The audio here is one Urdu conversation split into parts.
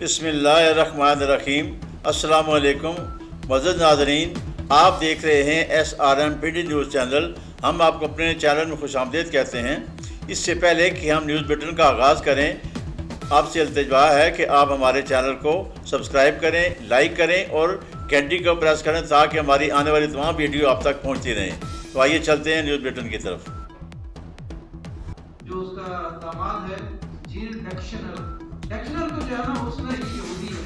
بسم اللہ الرحمن الرحیم۔ السلام علیکم معزز ناظرین، آپ دیکھ رہے ہیں SRM PD نیوز چینل۔ ہم آپ کو اپنے چینل میں خوش آمدید کہتے ہیں۔ اس سے پہلے کہ ہم نیوز بلیٹن کا آغاز کریں، آپ سے التجا ہے کہ آپ ہمارے چینل کو سبسکرائب کریں، لائک کریں اور گھنٹی کو پریس کریں تاکہ ہماری آنے والی تمام ویڈیو آپ تک پہنچتی رہیں۔ تو آئیے چلتے ہیں نیوز بلیٹن کی طرف۔ جو اس کا داماد ہے جیل ڈیکشنر کو جو ہے نا اس نے یہودی ہے،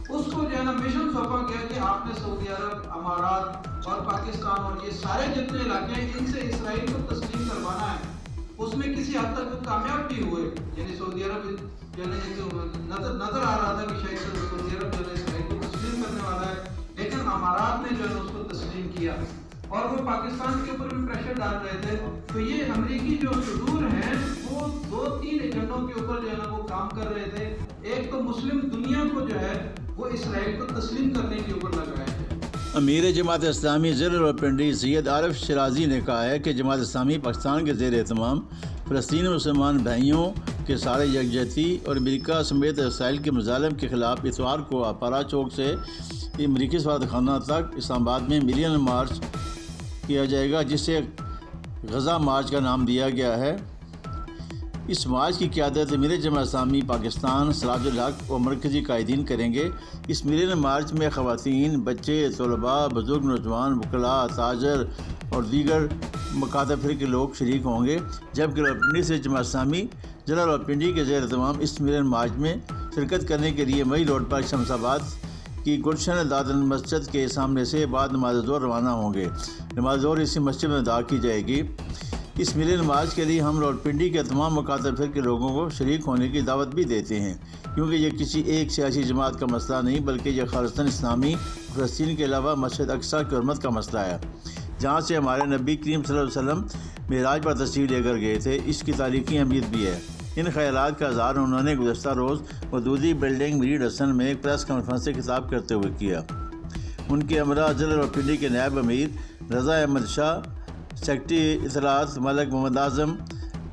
اس کو جو ہے نا مشن سونپا گیا کہ آپ نے سعودی عرب، امارات اور پاکستان اور یہ سارے جتنے علاقے ہیں ان سے اسرائیل کو تسلیم کروانا ہے۔ اس میں کسی حد تک وہ کامیاب بھی ہوئے، یعنی سعودی عرب جو ہے نظر آ رہا تھا کہ شاید سعودی عرب جو ہے اسرائیل کو تسلیم کرنے والا ہے، لیکن امارات نے جو ہے اس کو تسلیم کیا اور وہ پاکستان کے اوپر بھی پریشر ڈال رہے تھے۔ تو یہ امریکی جو صدور ہیں وہ 2-3 ایجنڈوں کے اوپر جو ہے نا وہ کام کر رہے تھے۔ ایک تو مسلم دنیا کو جو ہے وہ اسرائیل کو تسلیم کرنے کے اوپر لگائے تھے۔ امیر جماعت اسلامی ضلع راولپنڈی سید عارف شیرازی نے کہا ہے کہ جماعت اسلامی پاکستان کے زیر اہتمام فلسطینی مسلمان بھائیوں کے سارے یکجہتی اور امریکہ سمیت اسرائیل کے مظالم کے خلاف اتوار کو اپارا چوک سے امریکی سفارتخانہ تک اسلام آباد میں ملین مارچ کیا جائے گا، جسے غزہ مارچ کا نام دیا گیا ہے۔ اس مارچ کی قیادت امیر جماعت اسلامی پاکستان سراج الحق اور مرکزی قائدین کریں گے۔ اس ملین مارچ میں خواتین، بچے، طلباء، بزرگ، نوجوان، وکلاء، تاجر اور دیگر مکاتب فرقے کے لوگ شریک ہوں گے، جبکہ راولپنڈی سے جماعت اسلامی ضلع راولپنڈی کے زیر اہتمام اس ملین مارچ میں شرکت کرنے کے لیے مئی روڈ پر شمس آباد کی گلشن دادن مسجد کے سامنے سے بعد نماز ظہر روانہ ہوں گے۔ نماز ظہر اسی مسجد میں ادا کی جائے گی۔ اس ملین مارچ کے لیے ہم راولپنڈی کے تمام مکاتب فرقے کے لوگوں کو شریک ہونے کی دعوت بھی دیتے ہیں، کیونکہ یہ کسی ایک سیاسی جماعت کا مسئلہ نہیں بلکہ یہ خالصتاً اسلامی، فلسطین کے علاوہ مسجد اقصیٰ کی حرمت کا مسئلہ ہے، جہاں سے ہمارے نبی کریم صلی اللہ علیہ وسلم معراج پر تشریف لے کر گئے تھے۔ اس کی تاریخی اہمیت بھی ہے۔ ان خیالات کا اظہار انہوں نے گزشتہ روز مودودی بلڈنگ میرید حسن میں ایک پریس کانفرنس سے خطاب کرتے ہوئے کیا۔ ان کے ہمراہ ضلع راولپنڈی کے نائب امیر رضا احمد شاہ، سیکرٹری اطلاعات ملک محمد اعظم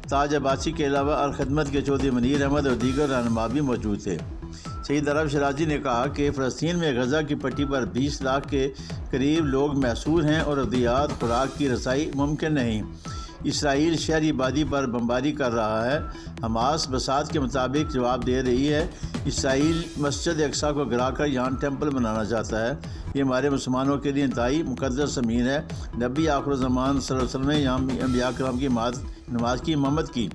تاج عباسی کے علاوہ الخدمت کے چودھری منیر احمد اور دیگر رہنما بھی موجود تھے۔ سید عارف شیرازی نے کہا کہ فلسطین میں غزہ کی پٹی پر 20 لاکھ کے قریب لوگ محصور ہیں اور ادویات، خوراک کی رسائی ممکن نہیں۔ اسرائیل شہری آبادی پر بمباری کر رہا ہے۔ حماس بساط کے مطابق جواب دے رہی ہے۔ اسرائیل مسجد اقصیٰ کو گرا کر یہاں ٹیمپل بنانا چاہتا ہے۔ یہ ہمارے مسلمانوں کے لیے انتہائی مقدس زمین ہے۔ نبی آخر الزمان صلی اللہ علیہ وسلم نے یہاں انبیاء کرام کی نماز کی امامت کی۔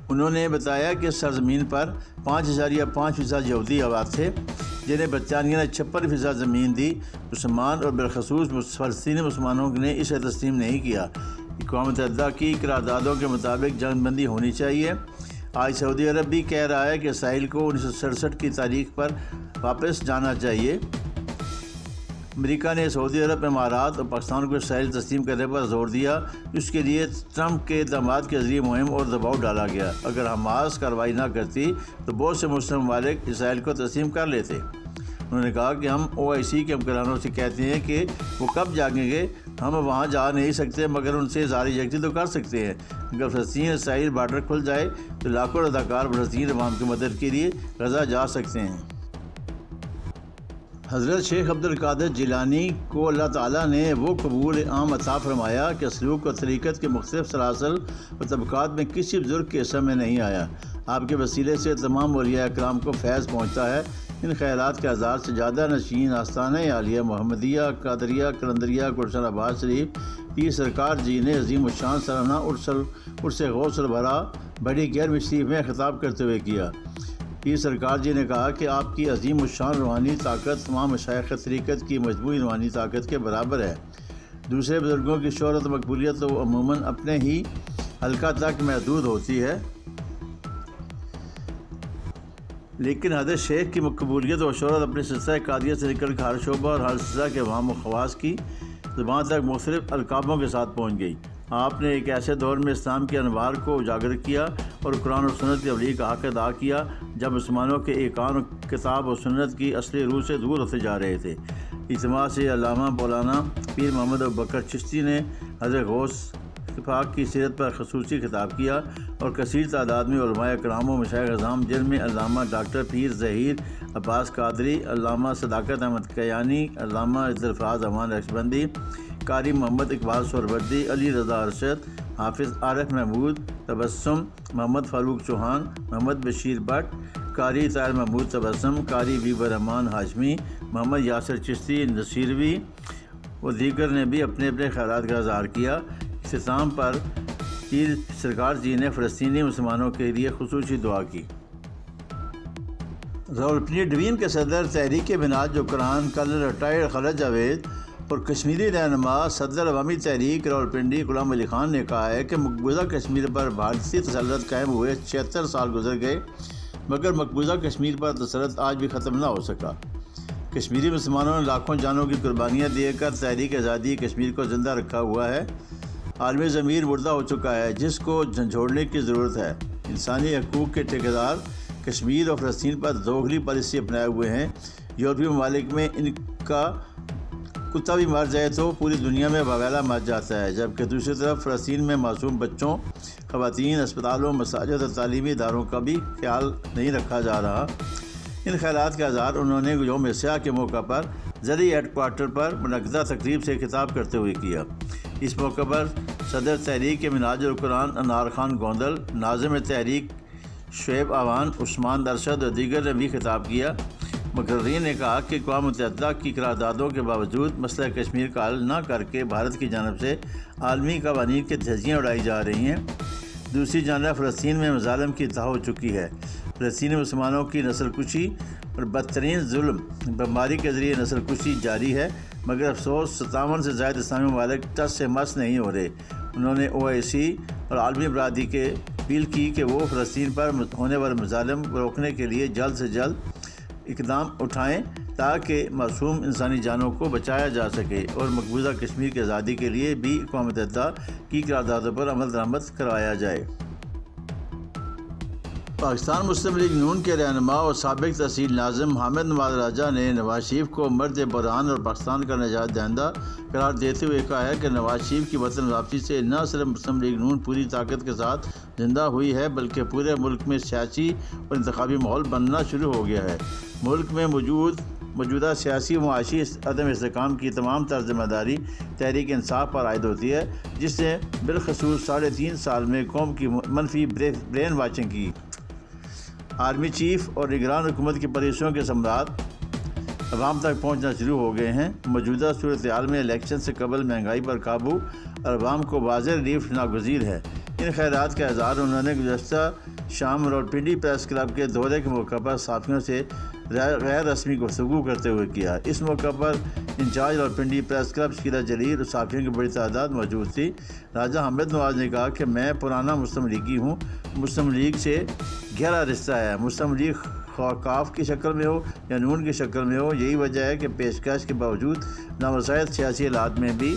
انہوں نے بتایا کہ سرزمین پر 5.5% یہودی آباد تھے، جنہیں برطانیہ نے 56% زمین دی۔ مسلمان اور بالخصوص فلسطینی مسلمانوں نے اسے تسلیم نہیں کیا۔ اقوام متحدہ کی قراردادوں کے مطابق جنگ بندی ہونی چاہیے۔ آج سعودی عرب بھی کہہ رہا ہے کہ اسرائیل کو 1967 کی تاریخ پر واپس جانا چاہیے۔ امریکہ نے سعودی عرب، امارات اور پاکستان کو اسرائیل تسلیم کرنے پر زور دیا۔ اس کے لیے ٹرمپ کے اقدامات کے ذریعے مہم اور دباؤ ڈالا گیا۔ اگر حماس کارروائی نہ کرتی تو بہت سے مسلم ممالک اسرائیل کو تسلیم کر لیتے۔ انہوں نے کہا کہ ہم OIC کے ہمکارانوں سے کہتے ہیں کہ وہ کب جاگیں گے۔ ہم وہاں جا نہیں سکتے مگر ان سے اظہار یکجہتی تو کر سکتے ہیں۔ اگر فلسطین اسرائیل بارڈر کھل جائے تو لاکھوں رضاکار فلسطین عوام کی مدد کے لیے غزہ جا سکتے ہیں۔ حضرت شیخ عبد القادر جیلانی کو اللہ تعالیٰ نے وہ قبول عام عطا فرمایا کہ سلوک اور طریقت کے مختلف سلاسل اور طبقات میں کسی بزرگ کے حصہ میں نہیں آیا۔ آپ کے وسیلے سے تمام اولیاء اکرام کو فیض پہنچتا ہے۔ ان خیالات کے آزار سے زیادہ نشین آستانہ عالیہ محمدیہ قادریہ قلندریہ گلشن آباد شریف پیر سرکار جی نے عظیم الشان سالانہ عرس غوث البرا بڑی گیرمی شریف میں خطاب کرتے ہوئے کیا۔ پیر سرکار جی نے کہا کہ آپ کی عظیم الشان روحانی طاقت تمام مشائخ طریقت کی مجموعی روحانی طاقت کے برابر ہے۔ دوسرے بزرگوں کی شہرت و مقبولیت تو عموماً اپنے ہی حلقہ تک محدود ہوتی ہے، لیکن حضرت شیخ کی مقبولیت اور شہرت اپنے سلسلہ قادریہ سے نکل کر ہر شعبہ اور ہر سلسلہ کے عوام و خواص کی زبان تک مختلف القابوں کے ساتھ پہنچ گئی۔ آپ نے ایک ایسے دور میں اسلام کے انوار کو اجاگر کیا اور قرآن اور سنت کی تبلیغ کا حق ادا کیا جب مسلمانوں کے ایقان کتاب و سنت کی اصلی روح سے دور ہوتے جا رہے تھے۔ اجتماع سے علامہ مولانا پیر محمد ابوبکر چشتی نے حضرت غوث پاک کی سیرت پر خصوصی خطاب کیا اور کثیر تعداد میں علماء کرام و مشائخ اعظام جن میں علامہ ڈاکٹر پیر ظہیر عباس قادری، علامہ صداقت احمد کیانی، علامہ عزالفراز امان نقشبندی، قاری محمد اقبال سہروردی، علی رضا ارشد، حافظ عارف محمود تبسم، محمد فاروق چوہان، محمد بشیر بٹ، قاری طاہر محمود تبسم، قاری ویور رحمان ہاشمی، محمد یاسر چشتی نصیروی و دیگر نے بھی اپنے اپنے خیالات کا اظہار کیا۔ اختتام پر پیر سرکار جی نے فلسطینی مسلمانوں کے لیے خصوصی دعا کی۔ راولپنڈی ڈویژن کے صدر تحریک بنیاد جو قرآن کرنل ریٹائرڈ خالد جاوید اور کشمیری رہنما صدر عوامی تحریک راولپنڈی غلام علی خان نے کہا ہے کہ مقبوضہ کشمیر پر بھارتی تسلط قائم ہوئے 76 سال گزر گئے، مگر مقبوضہ کشمیر پر تسلط آج بھی ختم نہ ہو سکا۔ کشمیری مسلمانوں نے لاکھوں جانوں کی قربانیاں دے کر تحریک آزادی کشمیر کو زندہ رکھا ہوا ہے۔ عالمی ضمیر مردہ ہو چکا ہے جس کو جھنجھوڑنے کی ضرورت ہے۔ انسانی حقوق کے ٹھیکیدار کشمیر اور فلسطین پر دوغلی پالیسی اپنائے ہوئے ہیں۔ یورپی ممالک میں ان کا کتا بھی مر جائے تو پوری دنیا میں بویلا مچ جاتا ہے، جبکہ دوسری طرف فلسطین میں معصوم بچوں، خواتین، اسپتالوں، مساجد اور تعلیمی اداروں کا بھی خیال نہیں رکھا جا رہا۔ ان خیالات کا اظہار انہوں نے یوم سیاہ کے موقع پر زرعی ہیڈ کوارٹر پر منعقدہ تقریب سے خطاب کرتے ہوئے کیا۔ اس موقع پر صدر تحریک منہاج القرآن انار خان گوندل، ناظم تحریک شعیب اعوان، عثمان ارشد اور دیگر نے بھی خطاب کیا۔ مقررین نے کہا کہ اقوام متحدہ کی قراردادوں کے باوجود مسئلہ کشمیر کا حل نہ کر کے بھارت کی جانب سے عالمی قوانین کی دھجیاں اڑائی جا رہی ہیں۔ دوسری جانب فلسطین میں مظالم کی انتہا ہو چکی ہے۔ فلسطینی مسلمانوں کی نسل کشی اور بدترین ظلم بمباری کے ذریعے نسل کشی جاری ہے، مگر افسوس 57 سے زائد اسلامی ممالک ٹس سے مس نہیں ہو رہے۔ انہوں نے OIC اور عالمی برادری کے اپیل کی کہ وہ فلسطین پر ہونے والے مظالم کو روکنے کے لیے جلد سے جلد اقدام اٹھائیں تاکہ معصوم انسانی جانوں کو بچایا جا سکے اور مقبوضہ کشمیر کی آزادی کے لیے بھی اقوام متحدہ کی قراردادوں پر عمل درآمد کروایا جائے۔ پاکستان مسلم لیگ نون کے رہنما اور سابق تحصیل ناظم حامد نواز راجہ نے نواز شریف کو مرد بحران اور پاکستان کا نجات دہندہ قرار دیتے ہوئے کہا ہے کہ نواز شریف کی وطن واپسی سے نہ صرف مسلم لیگ نون پوری طاقت کے ساتھ زندہ ہوئی ہے بلکہ پورے ملک میں سیاسی اور انتخابی ماحول بننا شروع ہو گیا ہے۔ ملک میں موجودہ سیاسی و معاشی عدم استحکام کی تمام تر ذمہ داری تحریک انصاف پر عائد ہوتی ہے، جس نے بالخصوص 3.5 سال میں قوم کی منفی برین واچنگ کی۔ آرمی چیف اور نگران حکومت کی پالیسیوں کے ثمرات عوام تک پہنچنا شروع ہو گئے ہیں۔ موجودہ صورتحال میں الیکشن سے قبل مہنگائی پر قابو اور عوام کو واضح ریلیف ناگزیر ہے۔ ان خیالات کا اظہار انہوں نے گزشتہ شام راولپنڈی پریس کلب کے دورے کے موقع پر صحافیوں سے غیر رسمی گفتگو کرتے ہوئے کیا۔ اس موقع پر incharge Rawalpindi press club Shakila Jalil اور صحافیوں کی بڑی تعداد موجود تھی۔ راجہ حامد نواز نے کہا کہ میں پرانا مسلم لیگی ہوں، مسلم لیگ سے گہرا رشتہ ہے۔ مسلم لیگ خواہ کاف کی شکل میں ہو یا نون کی شکل میں ہو، یہی وجہ ہے کہ پیشکش کے باوجود نامساعد سیاسی حالات میں بھی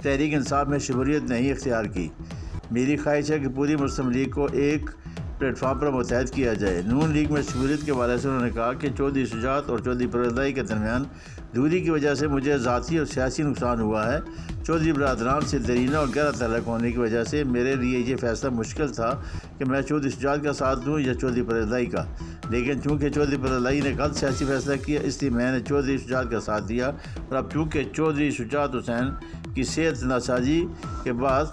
تحریک انصاف میں شمولیت نہیں اختیار کی۔ میری خواہش ہے کہ پوری مسلم لیگ کو ایک پلیٹ فارم پر متحد کیا جائے۔ نون لیگ میں شمولیت کے حوالے سے انہوں نے کہا کہ چودھری شجاعت اور چودھری پرویز کے درمیان دوری کی وجہ سے مجھے ذاتی اور سیاسی نقصان ہوا ہے۔ چودھری برادران سے دیرینہ اور گہرا تعلق ہونے کی وجہ سے میرے لیے یہ فیصلہ مشکل تھا کہ میں چودھری شجاعت کا ساتھ دوں یا چودھری پرویز کا، لیکن چونکہ چودھری پرویز نے غلط سیاسی فیصلہ کیا اس لیے میں نے چودھری شجاعت کا ساتھ دیا، اور اب چونکہ چودھری شجاعت حسین کی صحت ناسازی کے بعد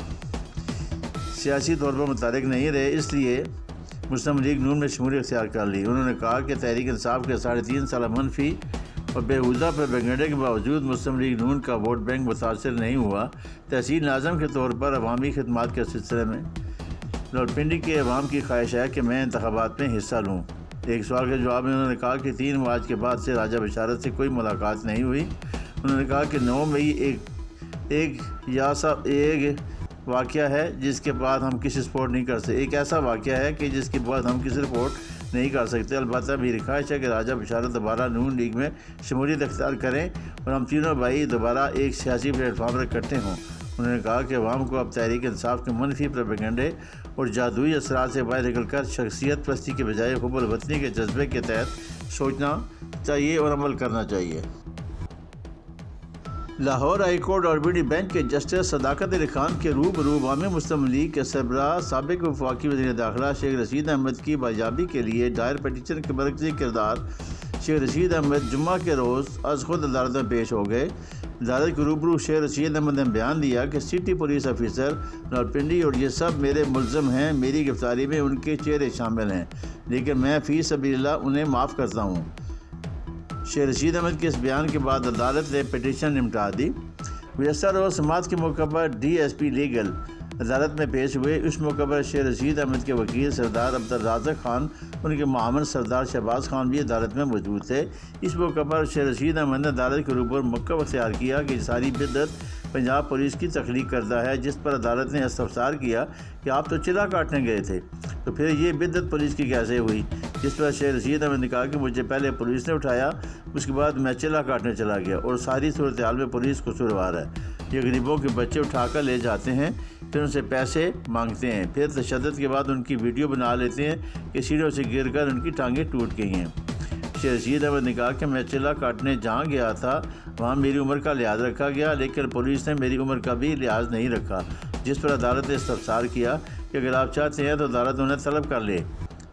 سیاسی طور پر متحرک نہیں رہے، اس لیے مسلم لیگ نون میں شمولیت اختیار کر لی۔ انہوں نے کہا کہ تحریک انصاف کے 3.5 سالہ منفی اور بیہودہ پروپیگنڈے کے باوجود مسلم لیگ نون کا ووٹ بینک متاثر نہیں ہوا۔ تحصیل ناظم کے طور پر عوامی خدمات کے سلسلے میں راولپنڈی کے عوام کی خواہش ہے کہ میں انتخابات میں حصہ لوں۔ ایک سوال کے جواب میں انہوں نے کہا کہ 3 مارچ کے بعد سے راجہ بشارت سے کوئی ملاقات نہیں ہوئی۔ انہوں نے کہا کہ 9 مئی ایک واقعہ ہے جس کے بعد ہم کسی سپورٹ نہیں کر سکتے، ایک ایسا واقعہ ہے کہ جس کے بعد ہم کسی سپورٹ نہیں کر سکتے۔ البتہ میری خواہش ہے کہ راجہ بشارت دوبارہ نون لیگ میں شمولیت اختیار کریں اور ہم تینوں بھائی دوبارہ ایک سیاسی پلیٹ فارم پر اکٹھے ہوں۔ انہوں نے کہا کہ عوام کو اب تحریک انصاف کے منفی پروپیگنڈے اور جادوئی اثرات سے باہر نکل کر شخصیت پرستی کے بجائے حب الوطنی کے جذبے کے تحت سوچنا چاہیے اور عمل کرنا چاہیے۔ لاہور ہائی کورٹ اور بی ڈی بینچ کے جسٹس صداقت علی خان کے روبرو عوامی مسلم لیگ کے سربراہ سابق وفاقی وزیر داخلہ شیخ رشید احمد کی بازیابی کے لیے دائر پٹیشن کے مرکزی کردار شیخ رشید احمد جمعہ کے روز از خود عدالت میں پیش ہو گئے۔ عدالت کے روبرو شیخ رشید احمد نے بیان دیا کہ سٹی پولیس آفیسر راولپنڈی اور یہ سب میرے ملزم ہیں، میری گرفتاری میں ان کے چہرے شامل ہیں، لیکن میں فی سبیل اللہ انہیں معاف کرتا ہوں۔ شیخ رشید احمد کے اس بیان کے بعد عدالت نے پٹیشن نمٹا دی۔ گزشتہ روز سماعت کے موقع پر ڈی ایس پی لیگل عدالت میں پیش ہوئے۔ اس موقع پر شیخ رشید احمد کے وکیل سردار عبدالرازق خان، ان کے معاون سردار شہباز خان بھی عدالت میں موجود تھے۔ اس موقع پر شیخ رشید احمد نے عدالت کے روبرو موقف اختیار کیا کہ یہ ساری بدعت پنجاب پولیس کی تخلیق کردہ ہے، جس پر عدالت نے استفسار کیا کہ آپ تو چلا کاٹنے گئے تھے، تو پھر یہ بدعت پولیس کی کیسے ہوئی؟ جس پر شیخ رشید احمد نے کہا کہ مجھے پہلے پولیس نے اٹھایا، اس کے بعد میں چلا کاٹنے چلا گیا اور ساری صورتحال میں پولیس قصوروار ہے۔ یہ غریبوں کے بچے اٹھا کر لے جاتے ہیں، پھر ان سے پیسے مانگتے ہیں، پھر تشدد کے بعد ان کی ویڈیو بنا لیتے ہیں کہ سیڑھیوں سے گر کر ان کی ٹانگیں ٹوٹ گئی ہیں۔ شیخ رشید احمد نے کہا کہ میں چلا کاٹنے جہاں گیا تھا وہاں میری عمر کا لحاظ رکھا گیا، لیکن پولیس نے میری عمر کا بھی لحاظ نہیں رکھا، جس پر عدالت نے استفسار کیا کہ اگر آپ چاہتے ہیں تو عدالت انہیں طلب کر لے۔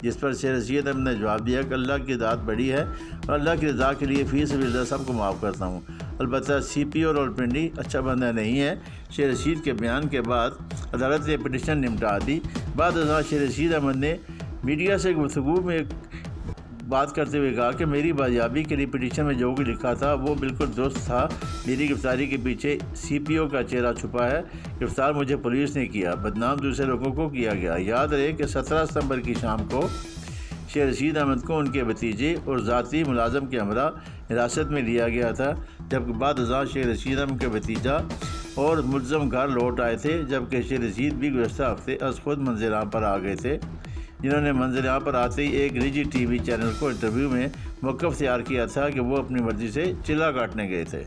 جس پر شیخ رشید احمد نے جواب دیا کہ اللہ کی ذات بڑی ہے اور اللہ کی رضا کے لیے فی سبیل اللہ سب کو معاف کرتا ہوں، البتہ سی پی او راولپنڈی اچھا بندہ نہیں ہے۔ شیخ رشید کے بیان کے بعد عدالت نے پٹیشن نمٹا دی۔ بعد ازاں شیخ رشید احمد نے میڈیا سے گفتگو میں بات کرتے ہوئے کہا کہ میری بازیابی کے لیے پٹیشن میں جو کچھ لکھا تھا وہ بالکل درست تھا، میری گرفتاری کے پیچھے سی پی او کا چہرہ چھپا ہے، گرفتار مجھے پولیس نے کیا، بدنام دوسرے لوگوں کو کیا گیا۔ یاد رہے کہ 17 ستمبر کی شام کو شیخ رشید احمد کو ان کے بھتیجے اور ذاتی ملازم کے ہمراہ حراست میں لیا گیا تھا، جبکہ بعد ازاں شیخ رشید احمد کے بھتیجا اور ملزم گھر لوٹ آئے تھے، جبکہ شیخ رشید بھی گزشتہ ہفتے از خود منزل عام پر آ گئے تھے، جنہوں نے منزل عام پر آتے ہی ایک نجی ٹی وی چینل کو انٹرویو میں موقف اختیار کیا تھا کہ وہ اپنی مرضی سے چلا کاٹنے گئے تھے۔